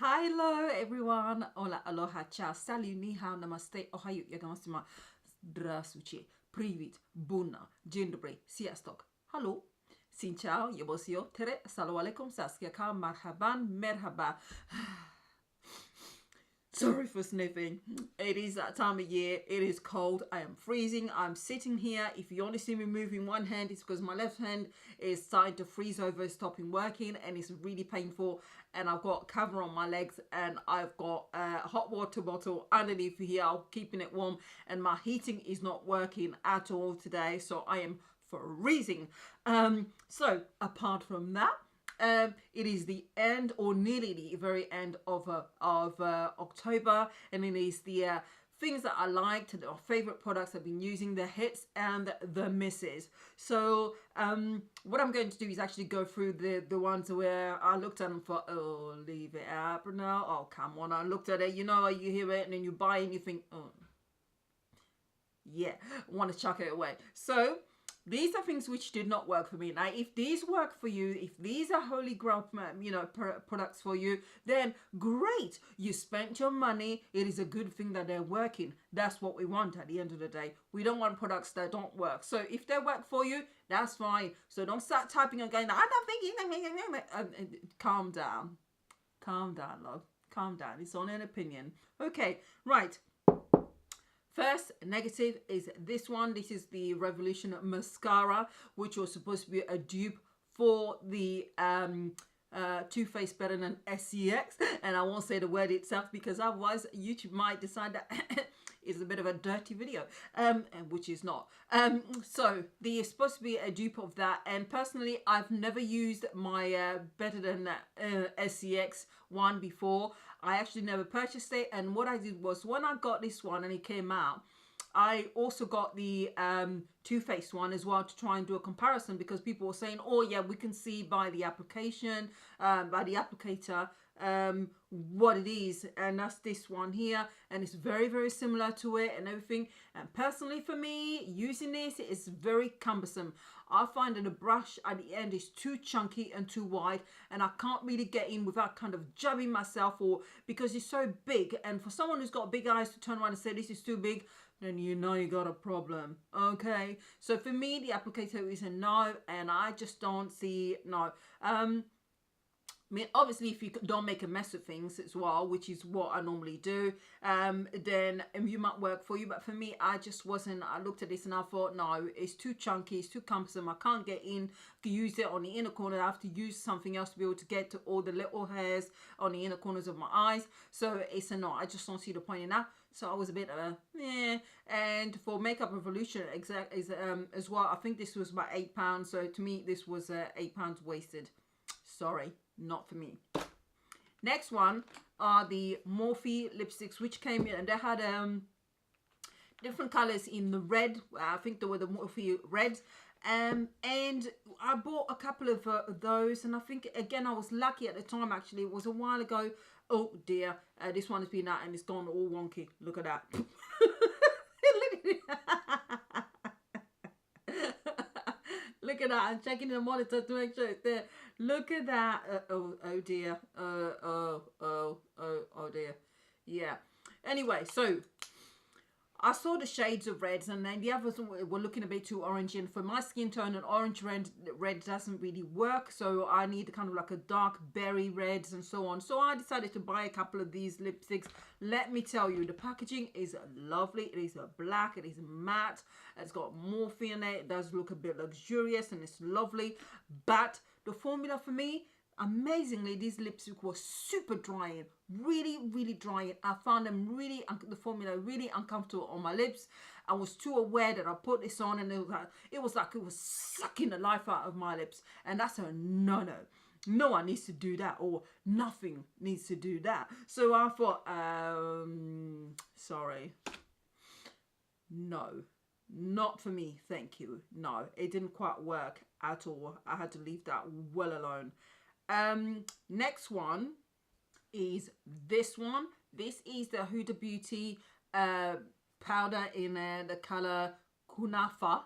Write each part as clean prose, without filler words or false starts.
Hello everyone. Hola, aloha, ciao, salut, ni hao, namaste, ohayo, yagamashima, здравствуйте, привет, bunna, dzień dobry, sziasztok, hallo, xin ciao, yobosio, tere, assalamu alaikum, saskia ka, marhaban, merhaba. Sorry for sniffing. It is that time of year. It is cold. I am freezing. I'm sitting here. If you only see me moving one hand, it's because my left hand is starting to freeze over, stopping working, and it's really painful. And I've got cover on my legs, and I've got a hot water bottle underneath here, keeping it warm. And my heating is not working at all today, so I am freezing. So apart from that, it is the end or nearly the very end of October, and it is the things that I liked, the favorite products I've been using, the hits and the misses. So what I'm going to do is actually go through the ones where I looked at them for, oh, leave it out, Brunel. Oh, come on. I looked at it, you know, you hear it and then you buy it and you think, oh, yeah, want to chuck it away. So these are things which did not work for me. Now, if these work for you, if these are holy grail, products for you, then great. You spent your money. It is a good thing that they're working. That's what we want at the end of the day. We don't want products that don't work. So if they work for you, that's fine. So don't start typing and going, I'm not thinking. Calm down. Calm down, love. Calm down. It's only an opinion. Okay, right. First negative is this one. This is the Revolution mascara, which was supposed to be a dupe for the Too Faced Better Than SCX, and I won't say the word itself because otherwise YouTube might decide that it's a bit of a dirty video, which is not. So they're supposed to be a dupe of that, and personally I've never used my Better Than SCX one before. I actually never purchased it, and what I did was when I got this one and it came out, I also got the Too Faced one as well to try and do a comparison, because people were saying, oh yeah, we can see by the application, by the applicator, what it is, and that's this one here, and it's very, very similar to it and everything. And personally for me, using this is very cumbersome. I find that the brush at the end is too chunky and too wide, and I can't really get in without kind of jabbing myself, or because it's so big. And for someone who's got big eyes to turn around and say this is too big, then you know you got a problem. Okay, so for me the applicator is a no, and I just don't see no. I mean, obviously, if you don't make a mess of things as well, which is what I normally do, then you might work for you. But for me, I just wasn't. I looked at this and I thought, no, it's too chunky, it's too cumbersome. I can't get in to use it on the inner corner. I have to use something else to be able to get to all the little hairs on the inner corners of my eyes. So it's a no. I just don't see the point in that. So I was a bit of a yeah. And for Makeup Revolution, as well, I think this was about £8. So to me, this was £8 wasted. Sorry, not for me. Next one are the Morphe lipsticks, which came in and they had different colors in the red. I think they were the Morphe reds. And I bought a couple of those, and I think again I was lucky at the time. Actually, it was a while ago. Oh dear, this one has been out and it's gone all wonky. Look at that. Look at that. I'm checking the monitor to make sure it's there. Look at that. Oh dear. Oh dear. Yeah. Anyway, so I saw the shades of reds, and then the others were looking a bit too orangey, and for my skin tone, an orange red doesn't really work, so I need kind of like a dark berry reds and so on. So I decided to buy a couple of these lipsticks. Let me tell you, the packaging is lovely. It is a black, it is matte, it's got Morphe in it. It does look a bit luxurious and it's lovely, but the formula for me, amazingly, these lipsticks were super drying, really drying. I found them really, the formula really uncomfortable on my lips. I was too aware that I put this on, and it was like it was sucking the life out of my lips, and that's a no. No one needs to do that, or nothing needs to do that. So I thought, sorry, no, not for me, thank you. No, it didn't quite work at all. I had to leave that well alone. Next one is this one. This is the Huda Beauty powder in the color Kunafa.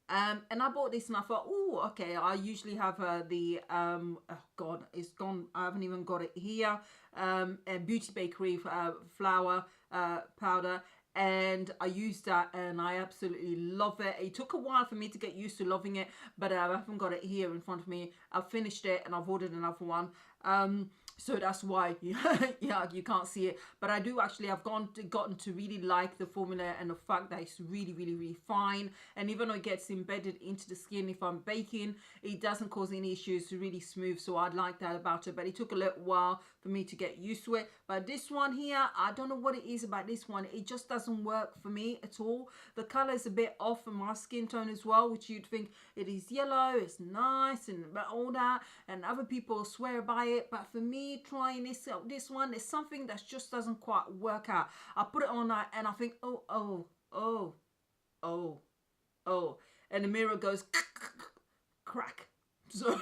And I bought this and I thought, oh, okay, I usually have the oh god, it's gone, I haven't even got it here, a Beauty Bakery flour powder, and I used that and I absolutely love it. It took a while for me to get used to loving it, but I haven't got it here in front of me. I've finished it and I've ordered another one. So that's why yeah, you can't see it, but I do actually, I've gotten to really like the formula and the fact that it's really, really, really fine. And even though it gets embedded into the skin, if I'm baking, it doesn't cause any issues. It's really smooth, so I'd like that about it. But it took a little while for me to get used to it. But this one here, I don't know what it is about this one. It just doesn't work for me at all. The color is a bit off in my skin tone as well, which you'd think it is yellow, it's nice and all that, and other people swear by it. But for me, trying this one, there's something that just doesn't quite work out. I put it on and I think, oh, and the mirror goes crack. So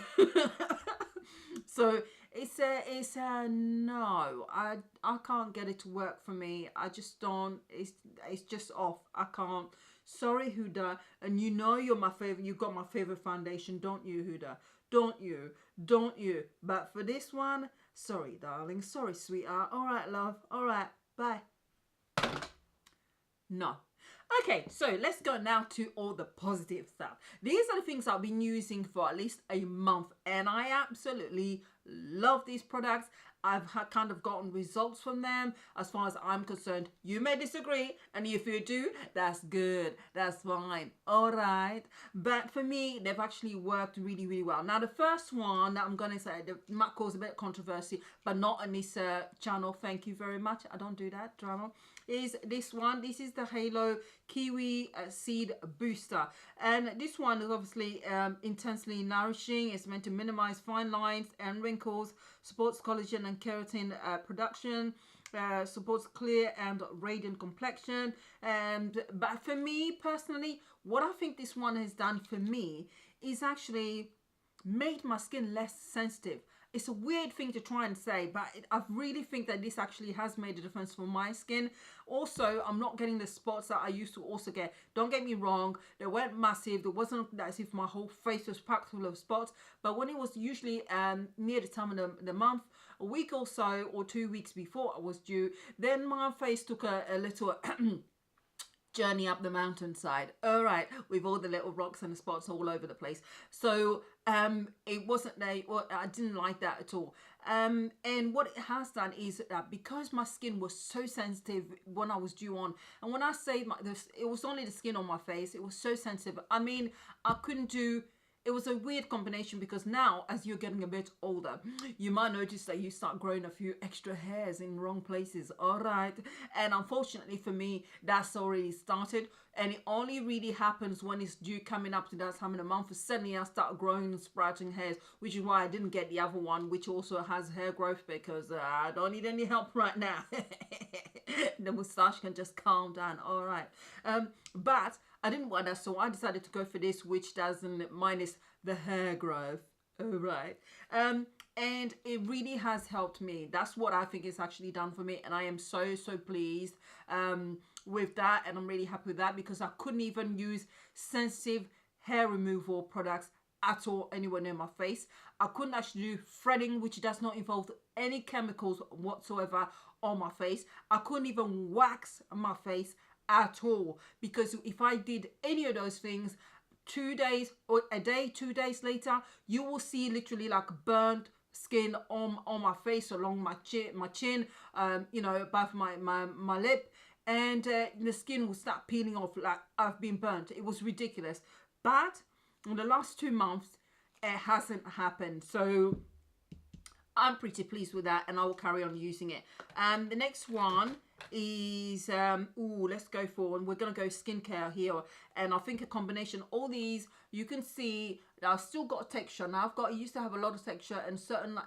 so it's a no. I can't get it to work for me. I just don't. It's just off. I can't. Sorry, Huda. And you know you're my favorite. You got my favorite foundation, don't you, Huda? Don't you? But for this one, sorry, darling. Sorry, sweetheart. All right, love. All right. Bye. No. Okay, so let's go now to all the positive stuff. These are the things I've been using for at least a month, and I absolutely love these products. I've kind of gotten results from them as far as I'm concerned. You may disagree, and if you do, that's good. That's fine. All right. But for me, they've actually worked really, really well. Now, the first one that I'm going to say that might cause a bit of controversy, but not on this channel. Thank you very much. I don't do that drama. Is this one. This is the Halo Kiwi Seed Booster. And this one is obviously intensely nourishing. It's meant to minimize fine lines and wrinkles, supports collagen and keratin production, supports clear and radiant complexion. But for me personally, what I think this one has done for me is actually made my skin less sensitive. It's a weird thing to try and say, but I really think that this actually has made a difference for my skin. Also, I'm not getting the spots that I used to also get. Don't get me wrong, they weren't massive. There wasn't as if my whole face was packed full of spots. But when it was usually near the time of the month, a week or so, or 2 weeks before I was due, then my face took a little journey up the mountainside, all right, with all the little rocks and the spots all over the place. So it wasn't there. Well, I didn't like that at all. And what it has done is that because my skin was so sensitive when I was due on, and when I say it was only the skin on my face, it was so sensitive. I mean, I couldn't do. It was a weird combination because now, as you're getting a bit older, you might notice that you start growing a few extra hairs in wrong places. All right. And unfortunately for me, that's already started. And it only really happens when it's due coming up to that time in a month. Suddenly I start growing and sprouting hairs, which is why I didn't get the other one, which also has hair growth, because I don't need any help right now. The moustache can just calm down. All right. But I didn't want that, so I decided to go for this, which doesn't minus the hair growth. All right. And it really has helped me. That's what I think it's actually done for me, and I am so pleased with that, and I'm really happy with that, because I couldn't even use sensitive hair removal products at all anywhere near my face. I couldn't actually do threading, which does not involve any chemicals whatsoever on my face. I couldn't even wax my face at all, because if I did any of those things, 2 days or a day, 2 days later, you will see literally like burnt skin on my face, along my chin, you know, above my lip, and the skin will start peeling off like I've been burnt. It was ridiculous. But in the last 2 months, it hasn't happened. So I'm pretty pleased with that, and I will carry on using it. The next one is let's go for, and we're gonna go skincare here, and I think a combination all these, you can see that I've still got texture. Now I used to have a lot of texture, and certain, like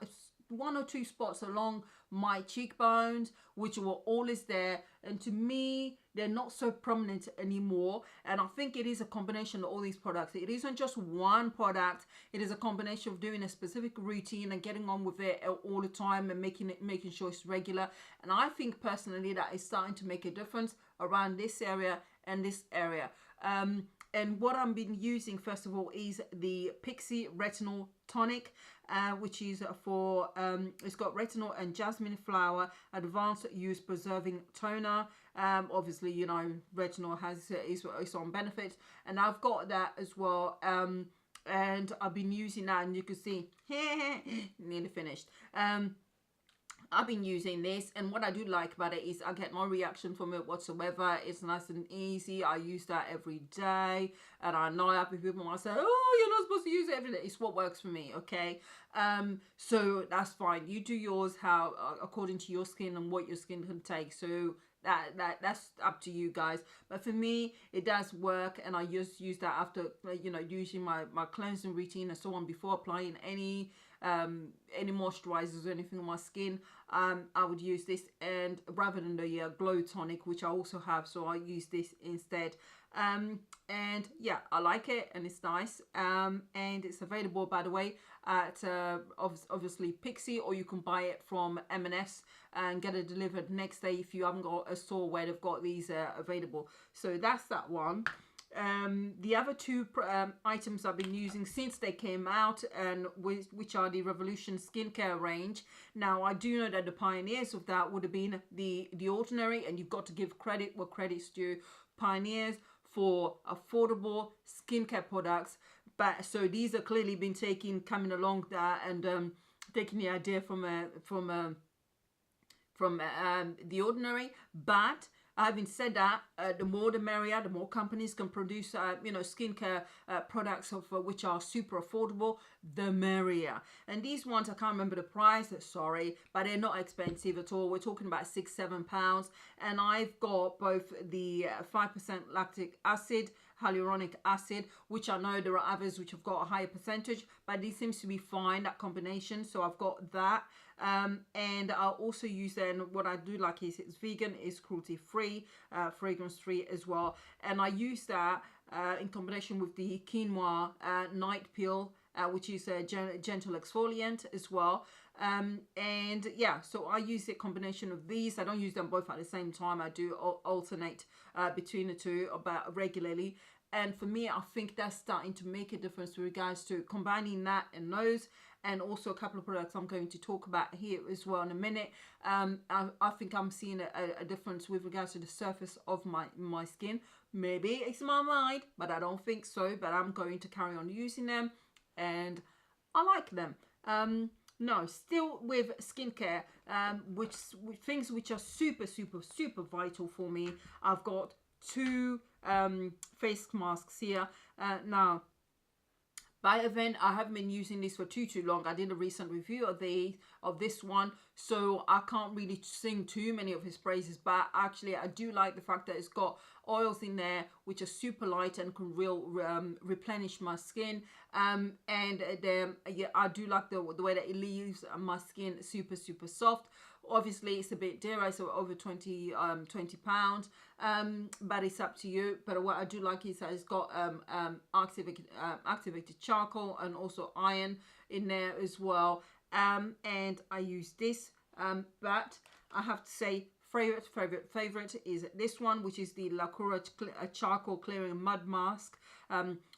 1 or 2 spots along my cheekbones, which were always there, and to me they're not so prominent anymore. And I think it is a combination of all these products. It isn't just one product, it is a combination of doing a specific routine and getting on with it all the time, and making sure it's regular. And I think personally that is starting to make a difference around this area and this area. And what I've been using first of all is the Pixie Retinol Tonic, which is for it's got retinol and jasmine flower advanced use preserving toner. Obviously, you know, retinol has its own benefits, and I've got that as well. And I've been using that, and you can see nearly finished. I've been using this, and what I do like about it is I get no reaction from it whatsoever. It's nice and easy. I use that every day, and I know happy people might say, oh, you're not supposed to use it every day. It's what works for me, okay? So that's fine. You do yours how according to your skin and what your skin can take. So that's up to you guys, but for me it does work, and I just use that after, you know, using my cleansing routine and so on before applying any moisturizers or anything on my skin. I would use this, and rather than the glow tonic, which I also have, so I use this instead. And yeah, I like it, and it's nice. And it's available, by the way, at obviously Pixie, or you can buy it from M&S and get it delivered next day if you haven't got a store where they've got these available. So that's that one. The other two items I've been using since they came out, and which are the Revolution skincare range. Now I do know that the pioneers of that would have been the Ordinary, and you've got to give credit where credit's due. Pioneers for affordable skincare products, but so these are clearly been coming along there, and taking the idea from the Ordinary. But having said that, the more the merrier. The more companies can produce, you know, skincare products of which are super affordable, the merrier. And these ones, I can't remember the price, sorry, but they're not expensive at all. We're talking about £6-7, and I've got both the 5% lactic acid, hyaluronic acid, which I know there are others which have got a higher percentage, but this seems to be fine, that combination. So I've got that. And I'll also use, then what I do like is it's vegan, it's cruelty free, fragrance free as well, and I use that in combination with the quinoa night peel, which is a gentle exfoliant as well. And yeah, so I use a combination of these. I don't use them both at the same time. I do alternate between the two about regularly. And for me, I think that's starting to make a difference with regards to combining that and those, and also a couple of products I'm going to talk about here as well in a minute. I think I'm seeing a difference with regards to the surface of my skin. Maybe it's my mind, but I don't think so. But I'm going to carry on using them, and I like them. No, still with skincare, which things which are super vital for me. I've got two face masks here. Now, by event, I haven't been using this for too long. I did a recent review of this one, so I can't really sing too many of his praises, but actually I do like the fact that it's got oils in there which are super light and can replenish my skin. And yeah, I do like the way that it leaves my skin super soft. Obviously it's a bit dear, so over 20 pounds, but it's up to you. But what I do like is that it's got activated charcoal and also iron in there as well. And I use this, but I have to say favorite is this one, which is the La Cura charcoal clearing mud mask,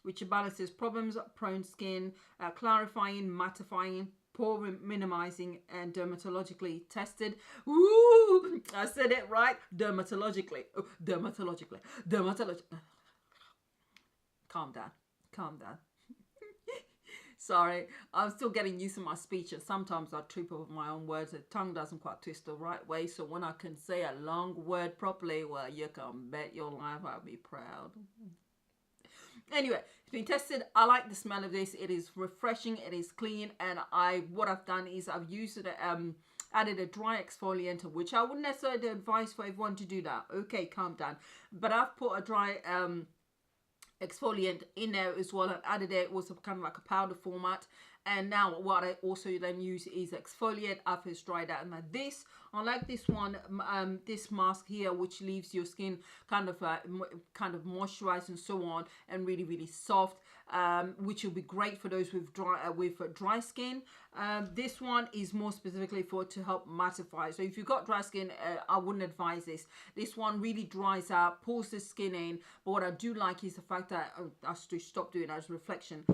which balances problems prone skin, clarifying, mattifying, pore minimizing, and dermatologically tested. Ooh, I said it right. Dermatologically. Oh, dermatologically. Calm down. Sorry, I'm still getting used to my speech, and sometimes I trip over my own words. The tongue doesn't quite twist the right way, so when I can say a long word properly, well, you can bet your life I'll be proud. Anyway, it's been tested. I like the smell of this. It is refreshing, it is clean, and what I've done is I've used it, added a dry exfoliant, which I wouldn't necessarily advise for everyone to do that. Okay, calm down. But I've put a dry exfoliant in there as well, and added it was kind of like a powder format. And now what I also then use is exfoliate after it's dried out. And now this, I like this one, this mask here, which leaves your skin kind of moisturized and so on, and really soft. which will be great for those with dry skin. This one is more specifically for to help mattify. So if you've got dry skin, I wouldn't advise this. This one really dries out, pulls the skin in. But what I do like is the fact that I should stop doing that as reflection.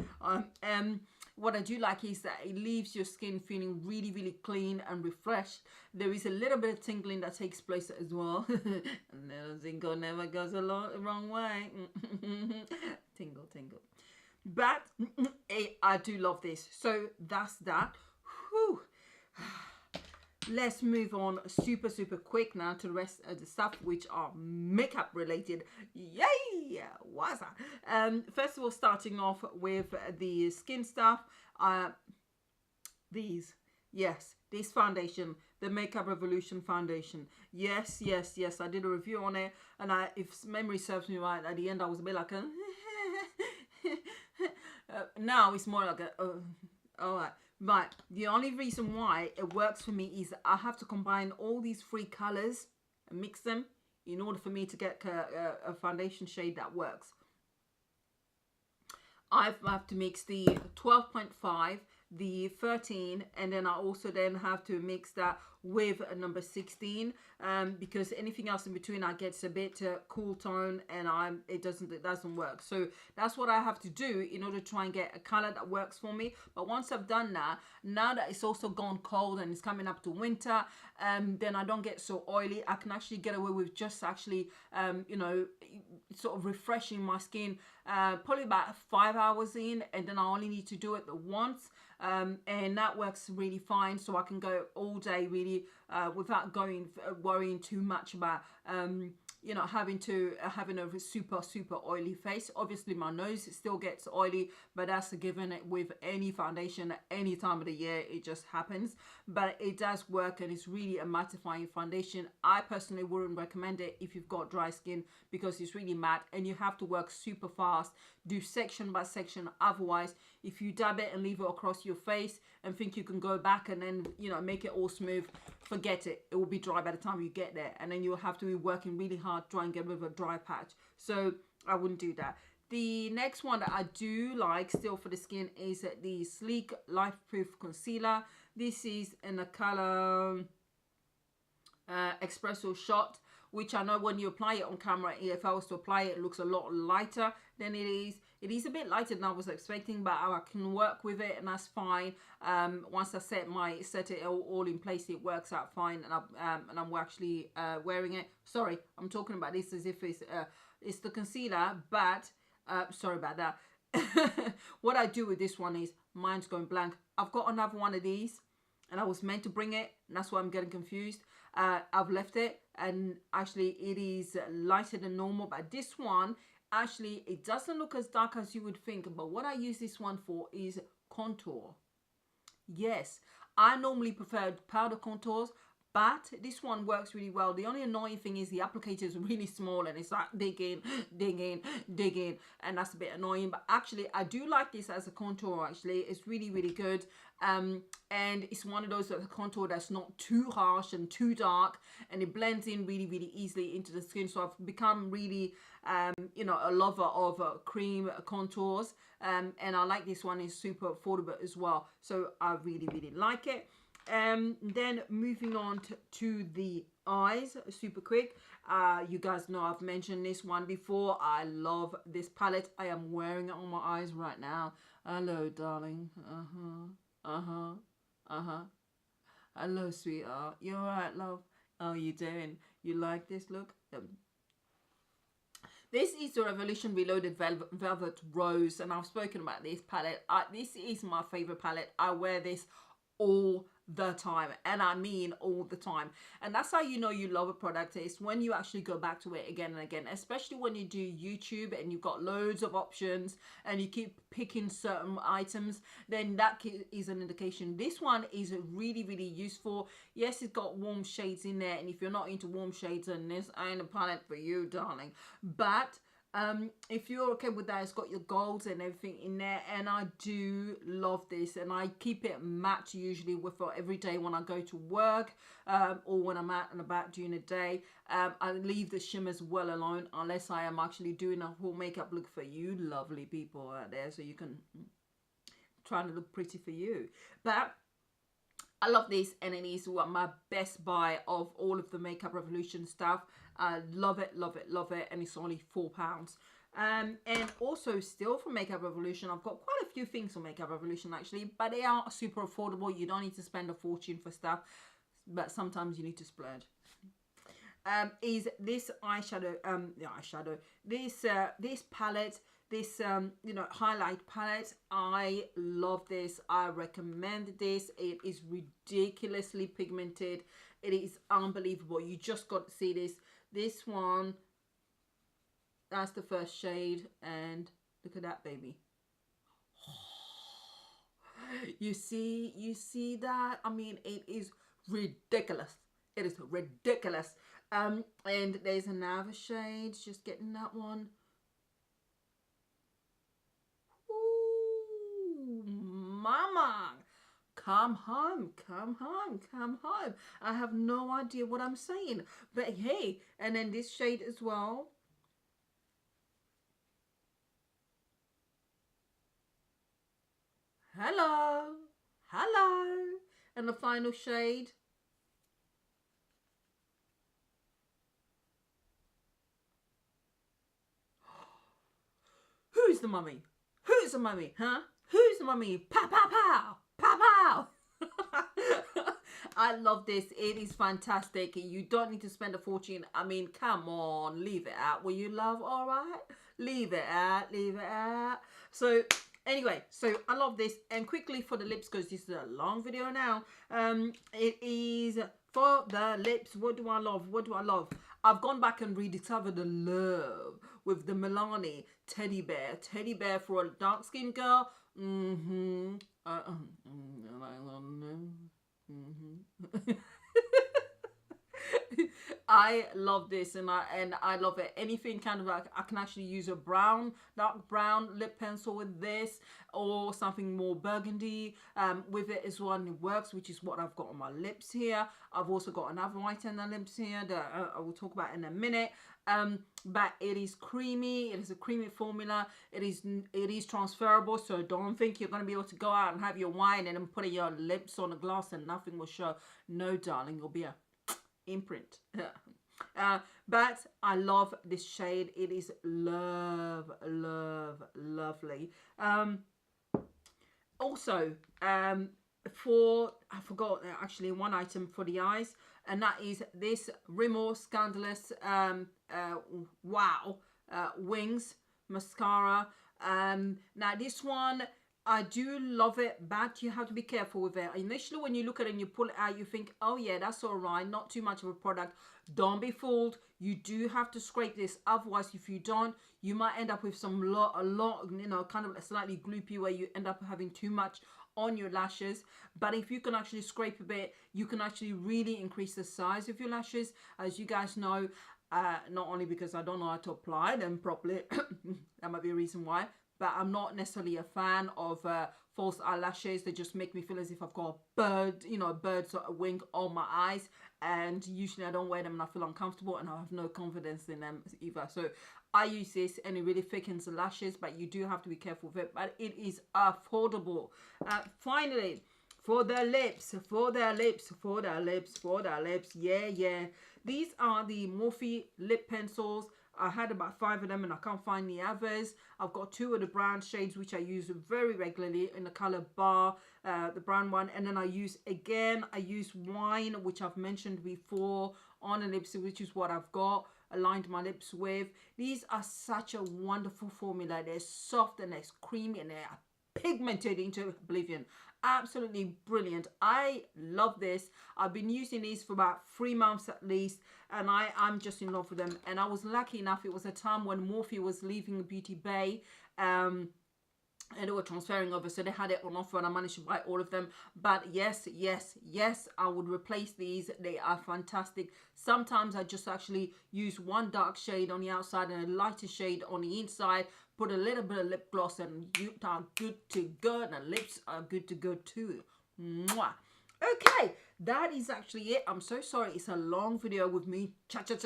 What I do like is that it leaves your skin feeling really, really clean and refreshed. There is a little bit of tingling that takes place as well. And little tingle never goes the wrong way. Tingle, tingle. But I do love this. So that's that. Whew. Let's move on super, super quick now to the rest of the stuff, which are makeup related. Yay! What's that? First of all, starting off with the skin stuff. This foundation, the Makeup Revolution foundation. Yes. I did a review on it, and if memory serves me right, at the end I was a bit like a now it's more like a all right. But the only reason why it works for me is I have to combine all these three colors and mix them in order for me to get a foundation shade that works. I have to mix the 12.5, the 13, and then I also then have to mix that with a number 16, because anything else in between I gets a bit cool tone, and it doesn't work. So that's what I have to do in order to try and get a color that works for me. But once I've done that, now that it's also gone cold and it's coming up to winter, then I don't get so oily. I can actually get away with just actually sort of refreshing my skin probably about 5 hours in, and then I only need to do it once. And that works really fine, so I can go all day really without worrying too much about having a super oily face. Obviously my nose still gets oily, but that's a given with any foundation at any time of the year. It just happens, but it does work, and it's really a mattifying foundation. I personally wouldn't recommend it if you've got dry skin, because it's really matte and you have to work super fast, do section by section. Otherwise, if you dab it and leave it across your face and think you can go back and then make it all smooth, forget it. It will be dry by the time you get there, and then you'll have to be working really hard trying to get rid of a dry patch. So I wouldn't do that. The next one that I do like still for the skin is the Sleek Lifeproof Concealer. This is in the color Espresso Shot, which I know when you apply it on camera, if I was to apply it, it looks a lot lighter than it is. It is a bit lighter than I was expecting, but I can work with it, and that's fine. Once I set it all in place, it works out fine, and I'm actually wearing it. Sorry, I'm talking about this as if it's the concealer, but sorry about that. What I do with this one is mine's going blank. I've got another one of these, and I was meant to bring it, and that's why I'm getting confused. I've left it, and actually it is lighter than normal, but this one, actually, it doesn't look as dark as you would think. But what I use this one for is contour. Yes, I normally prefer powder contours, but this one works really well. The only annoying thing is the applicator is really small, and it's like dig in, and that's a bit annoying. But actually, I do like this as a contour. Actually, it's really good, and it's one of those contour that's not too harsh and too dark, and it blends in really easily into the skin. So I've become really a lover of cream contours, and I like this one. It's super affordable as well, so I really like it. Then moving on to the eyes, super quick. You guys know I've mentioned this one before. I love this palette. I am wearing it on my eyes right now. Hello, darling. Hello, sweetheart. You alright, love? How are you doing? You like this look? This is the Revolution Reloaded Velvet Rose, and I've spoken about this palette. This is my favorite palette. I wear this all the time, and I mean all the time. And that's how you know you love a product, is when you actually go back to it again and again, especially when you do YouTube and you've got loads of options and you keep picking certain items. Then that is an indication. This one is really useful. Yes, it's got warm shades in there, and if you're not into warm shades, then this ain't a palette for you, darling. But If you're okay with that, it's got your golds and everything in there, and I do love this, and I keep it matte usually for every day when I go to work, or when I'm out and about during the day. I leave the shimmers well alone unless I am actually doing a whole makeup look for you lovely people out there, so you can try to look pretty for you. But I love this, and it is my best buy of all of the Makeup Revolution stuff. I love it, love it, love it, and it's only £4. And also still from Makeup Revolution, I've got quite a few things on Makeup Revolution actually, but they are super affordable. You don't need to spend a fortune for stuff, but sometimes you need to splurge. Is this eyeshadow, this palette, this you know, highlight palette. I love this. I recommend this. It is ridiculously pigmented. It is unbelievable. You just got to see this one. That's the first shade, and look at that, baby. You see that? I mean, it is ridiculous. It is ridiculous. And there's another shade, just getting that one. Ooh, mama, come home, come home, come home. I have no idea what I'm saying, but hey, and then this shade as well. Hello, hello. And the final shade. Who's the mummy? Who's the mummy? Huh? Who's the mummy? Pow, pow, pow. Pow, pow. I love this. It is fantastic. You don't need to spend a fortune. I mean, come on. Leave it out. Will you, love? All right? Leave it out. Leave it out. So, anyway, so I love this. And quickly for the lips, because this is a long video now. It is for the lips. What do I love? What do I love? I've gone back and rediscovered the love with the Milani teddy bear. Teddy bear for a dark skinned girl. I love this, and I love it. Anything kind of like, I can actually use a brown, dark brown lip pencil with this, or something more burgundy with it as well, and it works, which is what I've got on my lips here. I've also got another white on the lips here that I will talk about in a minute. But it is creamy. It is a creamy formula. It is transferable, so don't think you're going to be able to go out and have your wine and then put your lips on a glass and nothing will show. No, darling, you'll be a imprint. But I love this shade. It is lovely. Also, for, I forgot actually one item for the eyes, and that is this Rimmel Scandalous Wow Wings mascara. Now this one, I do love it, but you have to be careful with it. Initially, when you look at it and you pull it out, you think, oh yeah, that's all right, not too much of a product. Don't be fooled. You do have to scrape this. Otherwise, if you don't, you might end up with a lot, you know, kind of slightly gloopy, where you end up having too much on your lashes. But if you can actually scrape a bit, you can actually really increase the size of your lashes. As you guys know, not only because I don't know how to apply them properly, that might be a reason why, but I'm not necessarily a fan of false eyelashes. They just make me feel as if I've got a bird, you know, a bird's wing on my eyes, and usually I don't wear them and I feel uncomfortable and I have no confidence in them either. So I use this, and it really thickens the lashes, but you do have to be careful with it, but it is affordable. Finally, for the lips, yeah. These are the Morphe lip pencils. I had about 5 of them and I can't find the others. I've got 2 of the brown shades, which I use very regularly in the color Bar, the brown one. And then I use Wine, which I've mentioned before, on the lips, which is what I've got aligned my lips with. These are such a wonderful formula. They're soft and they're creamy and they're pigmented into oblivion. Absolutely brilliant. I love this. I've been using these for about 3 months at least, and I'm just in love with them. And I was lucky enough, it was a time when Morphe was leaving Beauty Bay, and they were transferring over, so they had it on offer and I managed to buy all of them. But yes, I would replace these. They are fantastic. Sometimes I just actually use one dark shade on the outside and a lighter shade on the inside, put a little bit of lip gloss, and you are good to go, and the lips are good to go too. Mwah. Okay, that is actually it. I'm so sorry it's a long video with me chatting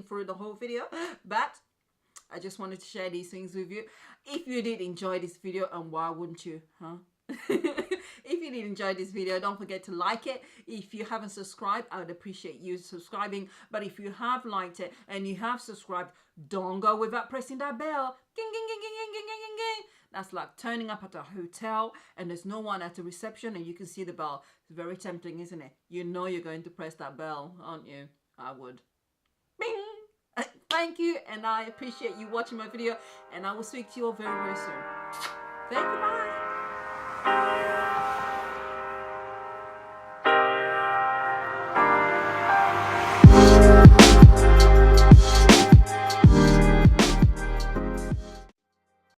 through the whole video, but I just wanted to share these things with you. If you did enjoy this video, and why wouldn't you, huh? If you did enjoy this video, don't forget to like it. If you haven't subscribed, I would appreciate you subscribing. But if you have liked it and you have subscribed, don't go without pressing that bell. Ging, ging, ging, ging, ging, ging, ging, ging. That's like turning up at a hotel and there's no one at the reception and you can see the bell. It's very tempting, isn't it? You know you're going to press that bell, aren't you? I would. Bing! Thank you, and I appreciate you watching my video, and I will speak to you all very, very soon. Thank you, bye!